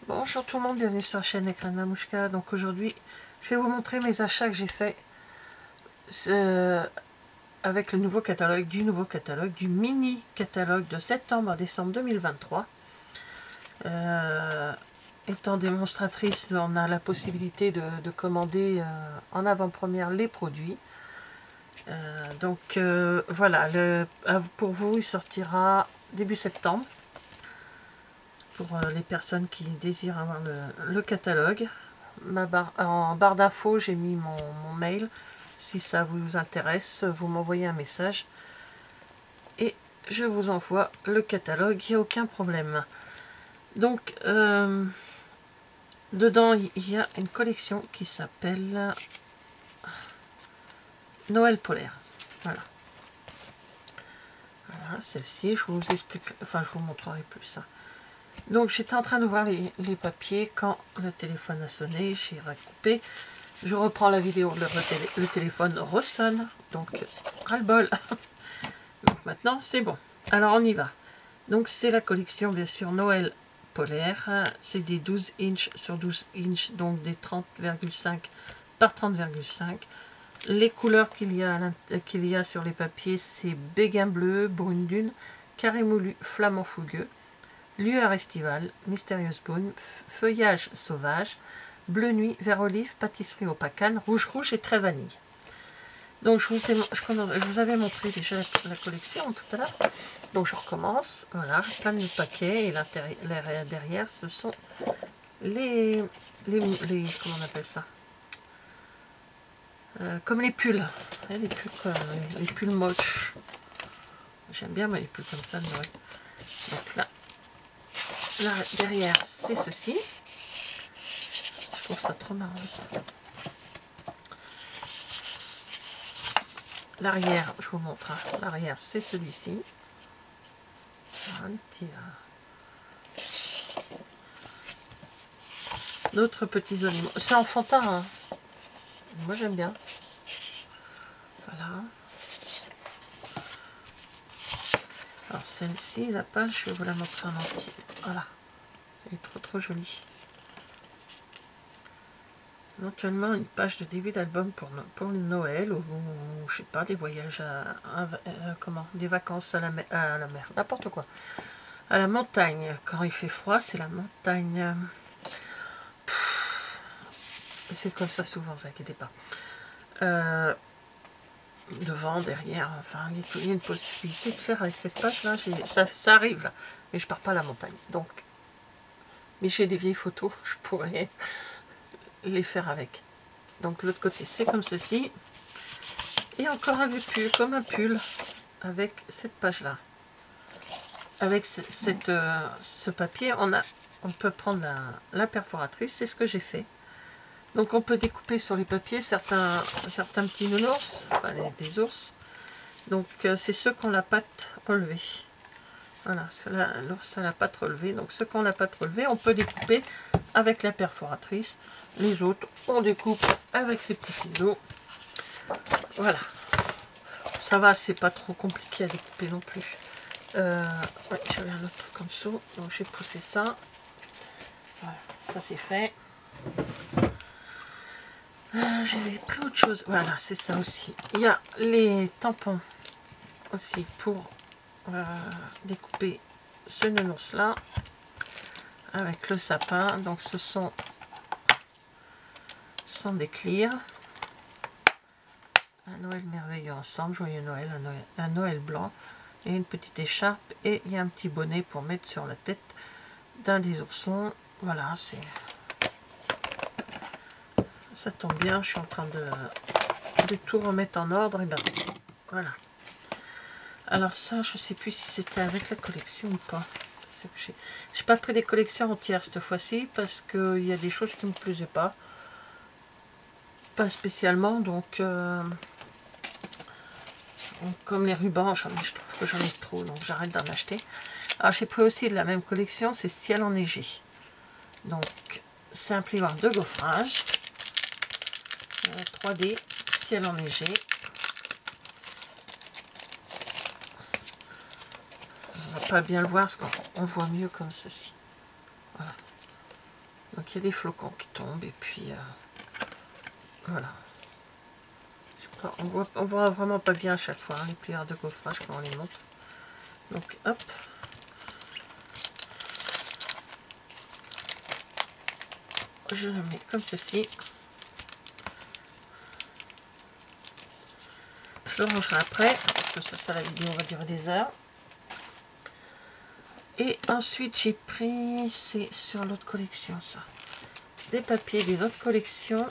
Bonjour tout le monde, bienvenue sur la chaîne Écran de Mamouchka. Donc aujourd'hui, je vais vous montrer mes achats que j'ai fait avec le nouveau catalogue, du mini catalogue de septembre à décembre 2023. Étant démonstratrice, on a la possibilité de commander en avant-première les produits. Voilà, pour vous, il sortira début septembre. Pour les personnes qui désirent avoir le catalogue. En barre d'infos, j'ai mis mon mail. Si ça vous intéresse, vous m'envoyez un message et je vous envoie le catalogue, il n'y a aucun problème. Donc, dedans, il y a une collection qui s'appelle Noël polaire. Voilà. Voilà, celle-ci, je vous expliquerai, enfin, je vous montrerai plus ça. Donc j'étais en train de voir les papiers quand le téléphone a sonné, j'ai recoupé. Je reprends la vidéo, le téléphone ressonne, donc ras-le-bol. Donc maintenant c'est bon. Alors on y va. Donc c'est la collection bien sûr Noël polaire. C'est des 12 inches sur 12 inches, donc des 30,5 par 30,5. Les couleurs qu'il y a sur les papiers, c'est béguin bleu, brune dune, carré moulu, flamand fougueux, lueur estivale, mystérieuse brune, feuillage sauvage, bleu nuit, vert olive, pâtisserie au pacane, rouge rouge et très vanille. Donc je vous avais montré déjà la collection tout à l'heure. Donc je recommence. Voilà, plein de paquets. Et derrière, ce sont les comment on appelle ça, comme les pulls. Les pulls moches. J'aime bien moi, les pulls comme ça de Noël. Donc là derrière, c'est ceci. Je trouve ça trop marrant ça. L'arrière, je vous montre. Hein. L'arrière, c'est celui-ci. Un petit. D'autres petits animaux. C'est enfantin. Hein. Moi, j'aime bien. Voilà. Alors, celle-ci, la page, je vais vous la montrer en entier. Voilà. Elle est trop jolie. Éventuellement une page de début d'album pour Noël ou je sais pas, des voyages des vacances à la mer, n'importe quoi. À la montagne, quand il fait froid, c'est la montagne. C'est comme ça souvent, ne vous inquiétez pas. Devant, derrière, enfin, il y a une possibilité de faire avec cette page là, ça arrive là, mais je pars pas à la montagne. Donc, mais j'ai des vieilles photos, je pourrais les faire avec. Donc l'autre côté c'est comme ceci, et encore un pull, comme un pull avec cette page là, avec ce papier. On peut prendre la perforatrice, c'est ce que j'ai fait. Donc on peut découper sur les papiers certains petits nounours, enfin des ours. Donc c'est ceux qui ont la patte relevée. Voilà, l'ours a la patte relevée. Donc ceux qui ont la patte relevée, on peut découper avec la perforatrice. Les autres, on découpe avec ces petits ciseaux. Voilà. Ça va, c'est pas trop compliqué à découper non plus. Ouais, j'avais un autre truc en dessous, donc j'ai poussé ça. Voilà, ça c'est fait. J'avais pris autre chose. Voilà, c'est ça aussi. Il y a les tampons aussi pour découper ce nounours là avec le sapin. Donc ce sont des clears. Un Noël merveilleux ensemble, joyeux Noël, un Noël blanc et une petite écharpe, et il y a un petit bonnet pour mettre sur la tête d'un des oursons. Voilà, ça tombe bien, je suis en train de tout remettre en ordre. Et ben voilà. Alors ça, je sais plus si c'était avec la collection ou pas. J'ai pas pris des collections entières cette fois-ci parce qu'il y a des choses qui me plaisaient pas spécialement. Donc comme les rubans, je trouve que j'en ai trop, donc j'arrête d'en acheter. Alors j'ai pris aussi de la même collection, c'est ciel enneigé. Donc c'est un plioir de gaufrage 3D, ciel enneigé. On va pas bien le voir parce qu'on voit mieux comme ceci. Voilà. Donc il y a des flocons qui tombent et puis voilà. On voit vraiment pas bien à chaque fois hein, les plieurs de gaufrage quand on les monte. Donc hop. Je le mets comme ceci. Je le rangerai après, parce que ça la vidéo va durer des heures. Et ensuite j'ai pris, c'est sur l'autre collection ça, des papiers d'une autre collection.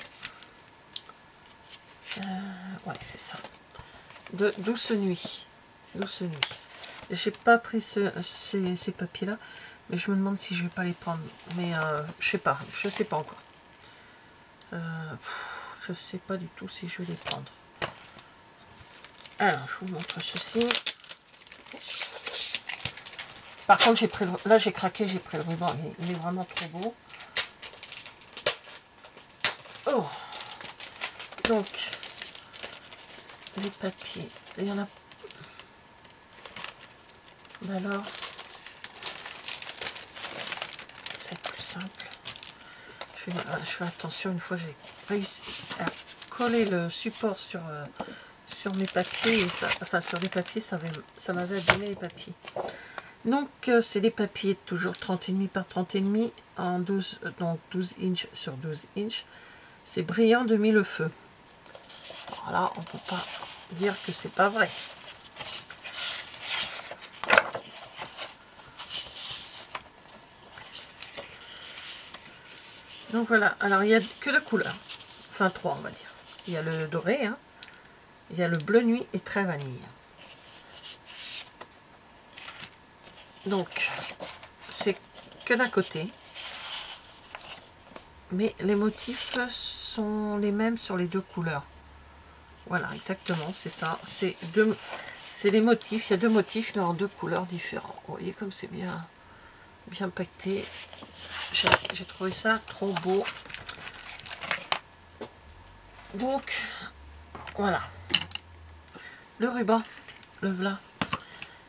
Ouais c'est ça. De Douce Nuit. Douce Nuit. J'ai pas pris ces papiers là, mais je me demande si je vais pas les prendre. Mais je sais pas encore. Je sais pas du tout si je vais les prendre. Alors je vous montre ceci. Par contre j'ai pris là j'ai craqué, j'ai pris le ruban, il est vraiment trop beau. Oh, donc les papiers, il y en a. Alors c'est plus simple. Je fais attention, une fois j'ai réussi à coller le support sur mes papiers et ça, enfin sur les papiers ça m'avait abîmé les papiers. Donc c'est des papiers toujours 30,5 par 30,5 en 12, donc 12 inches sur 12 inches. C'est brillant de mille feux. Alors là on peut pas dire que c'est pas vrai. Donc voilà, alors il n'y a que deux couleurs, enfin trois on va dire. Il y a le doré, hein. Il y a le bleu nuit et très vanille. Donc c'est que d'un côté, mais les motifs sont les mêmes sur les deux couleurs. Voilà, exactement, c'est ça. C'est les motifs, il y a deux motifs mais en deux couleurs différentes. Vous voyez comme c'est bien paqueté. J'ai trouvé ça trop beau. Donc voilà. Le ruban, le voilà.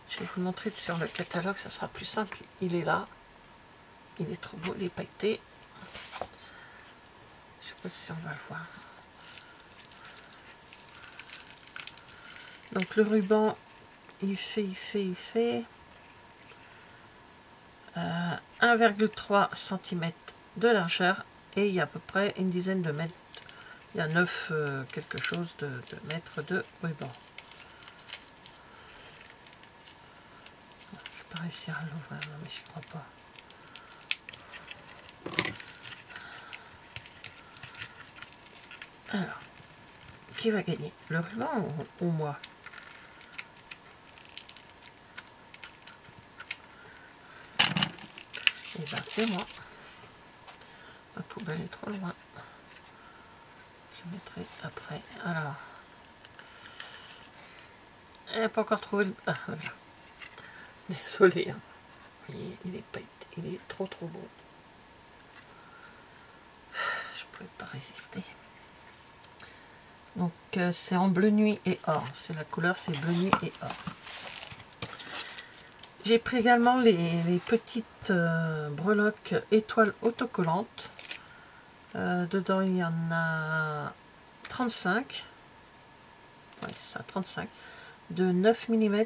Je vais vous le montrer sur le catalogue, ça sera plus simple. Il est là. Il est trop beau, il est pailleté. Je sais pas si on va le voir. Donc le ruban, il fait 1,3 cm de largeur et il y a à peu près une dizaine de mètres. Il y a 9 quelque chose de mètres de ruban. Je ne vais pas réussir à l'ouvrir, mais je crois pas. Alors, qui va gagner? Le ruban ou moi? Et bien c'est moi. Ma poubelle est trop loin. Je mettrai après. Alors. Elle n'a pas encore trouvé le. Ah voilà. Désolée. Hein. Vous voyez, il est pailleté. Il est trop beau. Je ne pouvais pas résister. Donc c'est en bleu nuit et or. C'est la couleur, c'est bleu nuit et or. J'ai pris également les petites breloques étoiles autocollantes. Dedans il y en a 35. Ouais, c'est ça, 35. De 9 mm,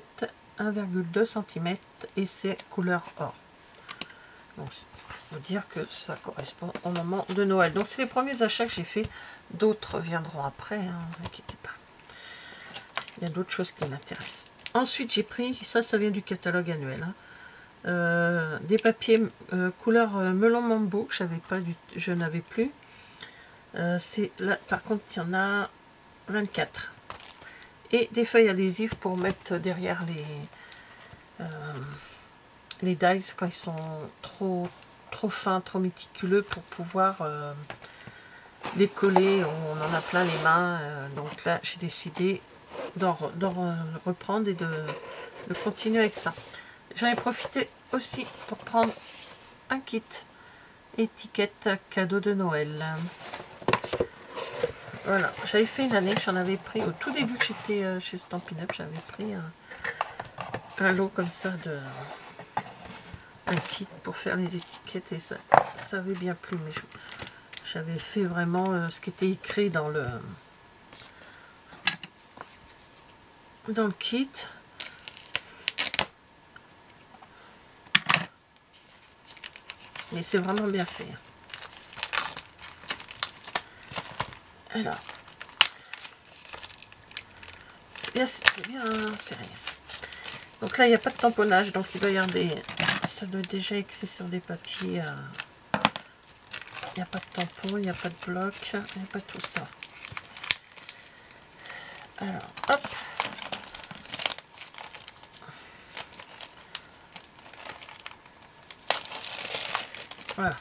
1,2 cm et c'est couleur or. Donc faut dire que ça correspond au moment de Noël. Donc c'est les premiers achats que j'ai fait. D'autres viendront après, hein, ne vous inquiétez pas. Il y a d'autres choses qui m'intéressent. Ensuite j'ai pris, ça vient du catalogue annuel, hein, des papiers couleur melon mambo que je n'avais plus. C'est là, par contre il y en a 24. Et des feuilles adhésives pour mettre derrière les dies quand ils sont trop fins, trop méticuleux pour pouvoir les coller. On en a plein les mains. Donc là j'ai décidé d'en reprendre et de continuer avec ça. J'en ai profité aussi pour prendre un kit étiquette cadeau de Noël. Voilà, j'avais fait une année, j'en avais pris au tout début que j'étais chez Stampin' Up, j'avais pris un lot comme ça un kit pour faire les étiquettes et ça ça avait bien plu, mais j'avais fait vraiment ce qui était écrit dans le kit. Mais c'est vraiment bien fait. Alors, c'est bien serré. Donc là, il n'y a pas de tamponnage, donc il doit y avoir ça doit être déjà écrit sur des papiers. Il n'y a pas de tampon, il n'y a pas de bloc, il n'y a pas tout ça. Alors, hop. Voilà.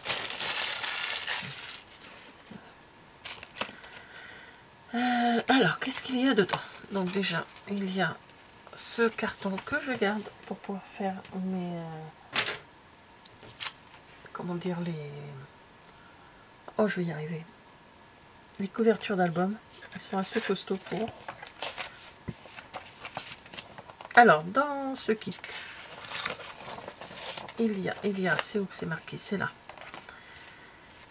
Alors, qu'est-ce qu'il y a dedans? Donc déjà, il y a ce carton que je garde pour pouvoir faire mes... comment dire, les... Oh, je vais y arriver. Les couvertures d'album. Elles sont assez costauds pour... Alors, dans ce kit, il y a, c'est où que c'est marqué? C'est là.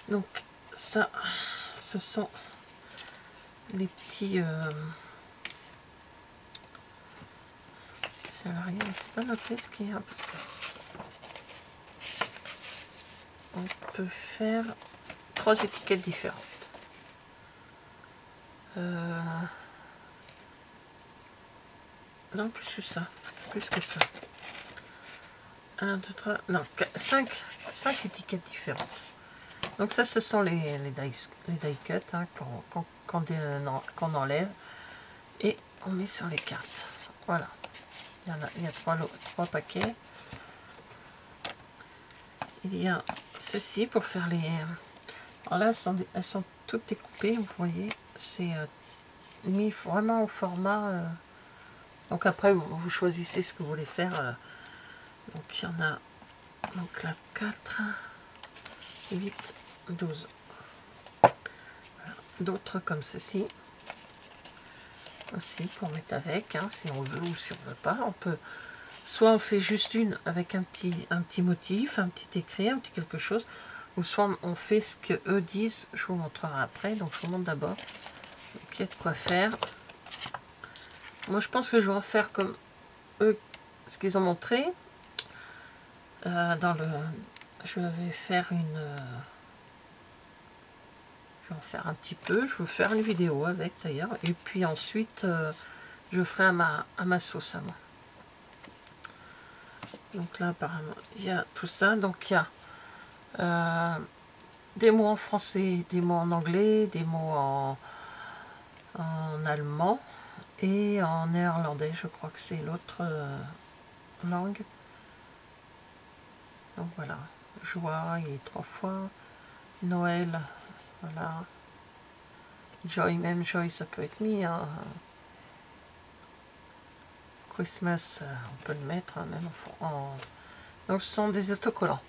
Donc, ça, ce sont les petits... c'est à l'arrière, c'est pas noté ce qu'il y a. On peut faire 3 étiquettes différentes. Non, plus que ça. Plus que ça. 1, 2, 3, non, 5 étiquettes différentes. Donc ça, ce sont les die cut hein, qu'on enlève et on met sur les cartes. Voilà. Il y a 3 paquets. Il y a ceci pour faire les... Alors là, elles sont toutes découpées, vous voyez. C'est mis vraiment au format... Donc après, vous choisissez ce que vous voulez faire. Donc il y en a... Donc là, 4, 8, 12. Voilà. D'autres comme ceci. Aussi pour mettre avec, hein, si on veut ou si on veut pas. On peut... Soit on fait juste une avec un petit motif, un petit écrit, un petit quelque chose. Ou soit on fait ce que eux disent. Je vous montrerai après. Donc je vous montre d'abord. Donc il y a de quoi faire. Moi je pense que je vais en faire comme eux, ce qu'ils ont montré. Je vais faire une... je vais en faire un petit peu. Je vais faire une vidéo avec d'ailleurs. Et puis ensuite, je ferai à ma sauce à moi. Donc là apparemment, il y a tout ça. Donc il y a des mots en français, des mots en anglais, des mots en allemand et en néerlandais. Je crois que c'est l'autre langue. Donc voilà, joie, il est 3 fois, Noël, voilà, joy, même joy, ça peut être mis, hein. Christmas, on peut le mettre, hein, même en... Donc ce sont des autocollants,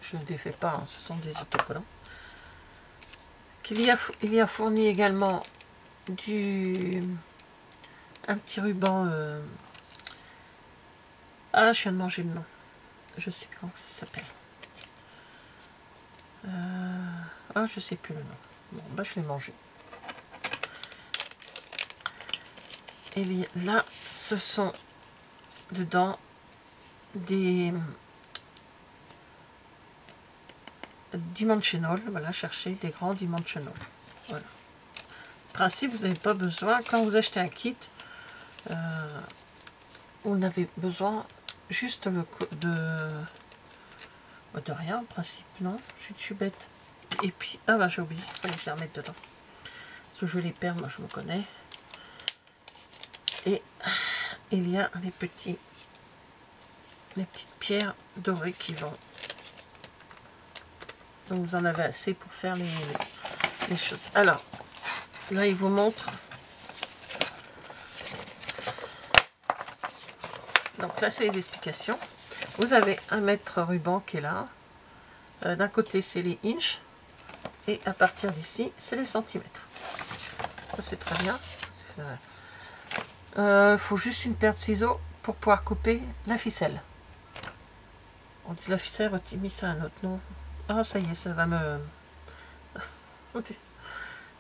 je ne les fais pas, hein, ce sont des autocollants. Il y a fourni également un petit ruban, ah, je viens de manger le nom. Je sais comment ça s'appelle. Ah, je sais plus le nom. Bon, bah je l'ai mangé. Et là, ce sont dedans des dimensional. Voilà, chercher des grands dimensional. Voilà. Principe, vous n'avez pas besoin, quand vous achetez un kit, vous n'avez besoin juste de rien en principe, non, je suis bête. Et puis, ah bah j'ai oublié, il fallait que je les remette dedans. Parce que je les perds, moi je me connais. Et il y a les petites pierres dorées qui vont. Donc vous en avez assez pour faire les choses. Alors, là il vous montre. Donc là c'est les explications. Vous avez un mètre ruban qui est là. D'un côté c'est les inches. Et à partir d'ici, c'est les centimètres. Ça, c'est très bien. Faut juste une paire de ciseaux pour pouvoir couper la ficelle. On dit la ficelle, on mis ça à un autre nom. Ah, ça y est, ça va me...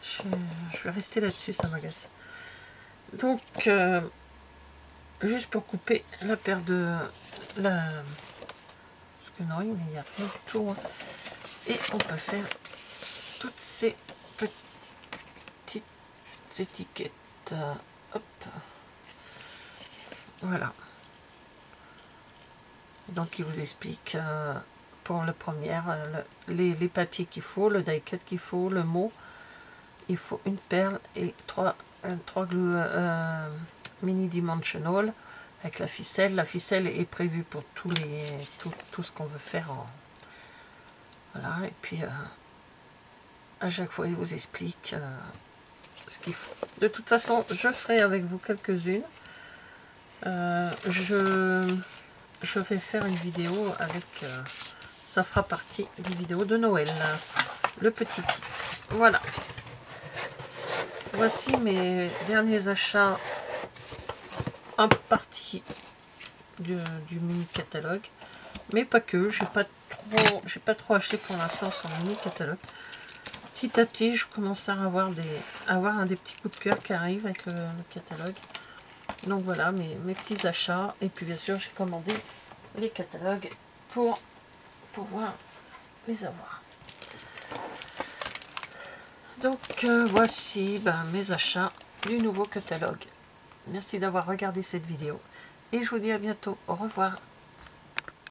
je vais rester là-dessus, ça m'agace. Donc, juste pour couper la paire de... Parce que non, mais il n'y a rien du tout. Hein. Et on peut faire toutes ces petites étiquettes. Hop. Voilà. Donc, il vous explique pour le premier, les papiers qu'il faut, le die cut qu'il faut, le mot. Il faut une perle et trois glue mini dimensional avec la ficelle. La ficelle est prévue pour tout ce qu'on veut faire. Voilà, et puis à chaque fois, il vous explique ce qu'il faut. De toute façon, je ferai avec vous quelques-unes. Je vais faire une vidéo avec... ça fera partie des vidéos de Noël. Le petit kit. Voilà. Voici mes derniers achats en partie du mini catalogue. Mais pas que. J'ai pas trop acheté pour l'instant sur le mini catalogue. Petit à petit, je commence à avoir des petits coups de cœur qui arrivent avec le catalogue. Donc voilà mes petits achats. Et puis bien sûr, j'ai commandé les catalogues pour pouvoir les avoir. Donc voici mes achats du nouveau catalogue. Merci d'avoir regardé cette vidéo. Et je vous dis à bientôt. Au revoir.